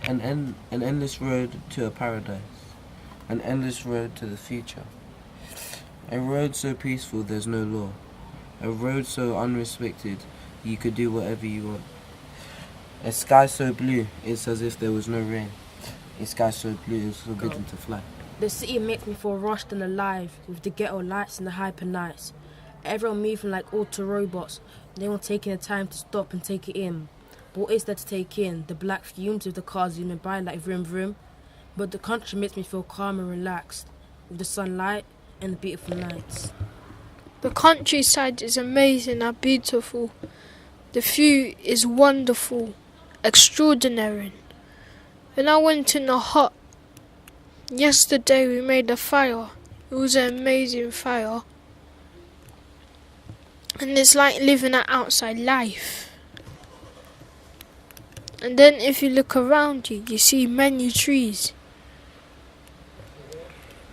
An endless road to a paradise. An endless road to the future. A road so peaceful there's no law. A road so unrestricted you could do whatever you want. A sky so blue it's as if there was no rain. A sky so blue it's forbidden to fly. The city makes me feel rushed and alive with the ghetto lights and the hyper nights. Everyone moving like auto robots. No one taking the time to stop and take it in. But what is there to take in? The black fumes of the cars zooming by like vroom vroom. But the country makes me feel calm and relaxed with the sunlight and the beautiful nights. The countryside is amazing and beautiful. The view is wonderful, extraordinary. When I went in the hut, yesterday we made a fire. It was an amazing fire. And it's like living an outside life. And then if you look around you, you see many trees.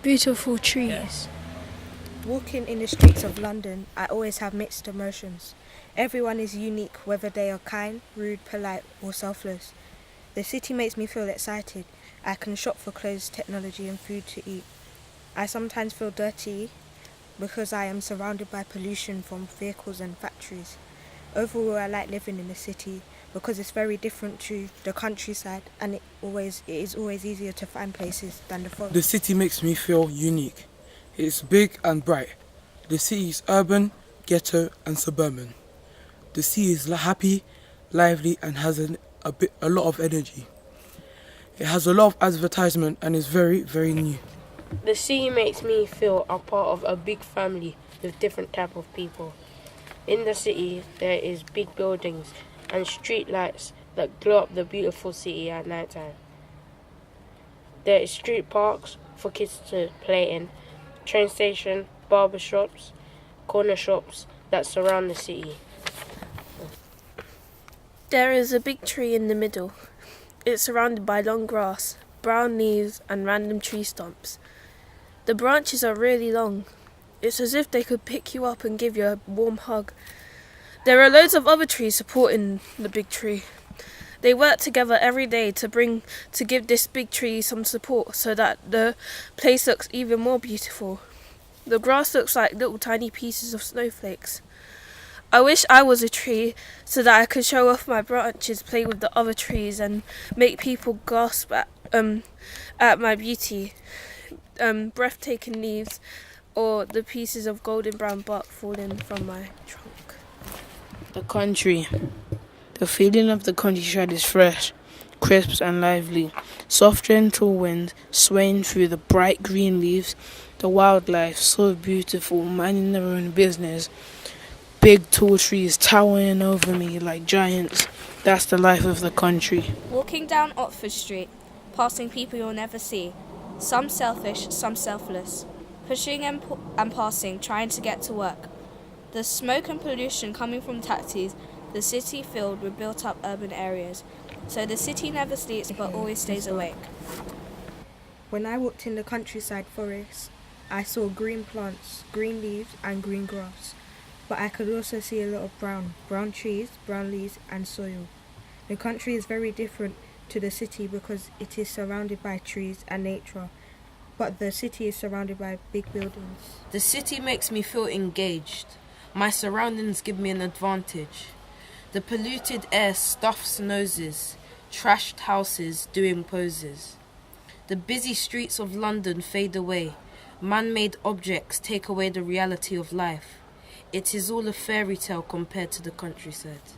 Beautiful trees. Walking in the streets of London, I always have mixed emotions. Everyone is unique, whether they are kind, rude, polite, or selfless. The city makes me feel excited. I can shop for clothes, technology, and food to eat. I sometimes feel dirty because I am surrounded by pollution from vehicles and factories. Overall, I like living in the city because it's very different to the countryside, and it is always easier to find places than the forest. The city makes me feel unique. It's big and bright. The city is urban, ghetto and suburban. The city is happy, lively and has a lot of energy. It has a lot of advertisement and is very, very new. The city makes me feel a part of a big family with different type of people. In the city there is big buildings and street lights that glow up the beautiful city at night time. There is street parks for kids to play in, train station, barber shops, corner shops that surround the city. There is a big tree in the middle. It's surrounded by long grass, brown leaves and random tree stumps. The branches are really long. It's as if they could pick you up and give you a warm hug. There are loads of other trees supporting the big tree. They work together every day to give this big tree some support so that the place looks even more beautiful. The grass looks like little tiny pieces of snowflakes. I wish I was a tree so that I could show off my branches, play with the other trees and make people gasp at my beauty. Breathtaking leaves or the pieces of golden brown bark falling from my trunk. The country. The feeling of the countryside is fresh, crisp and lively. Soft gentle wind swaying through the bright green leaves. The wildlife so beautiful, minding their own business. Big tall trees towering over me like giants. That's the life of the country. Walking down Oxford Street, passing people you'll never see. Some selfish, some selfless. Pushing and passing, trying to get to work. The smoke and pollution coming from taxis. The city filled with built-up urban areas. So the city never sleeps but always stays awake. When I walked in the countryside forest, I saw green plants, green leaves and green grass. But I could also see a lot of brown trees, brown leaves and soil. The country is very different to the city because it is surrounded by trees and nature. But the city is surrounded by big buildings. The city makes me feel engaged. My surroundings give me an advantage. The polluted air stuffs noses, trashed houses doing poses. The busy streets of London fade away. Man-made objects take away the reality of life. It is all a fairy tale compared to the countryside.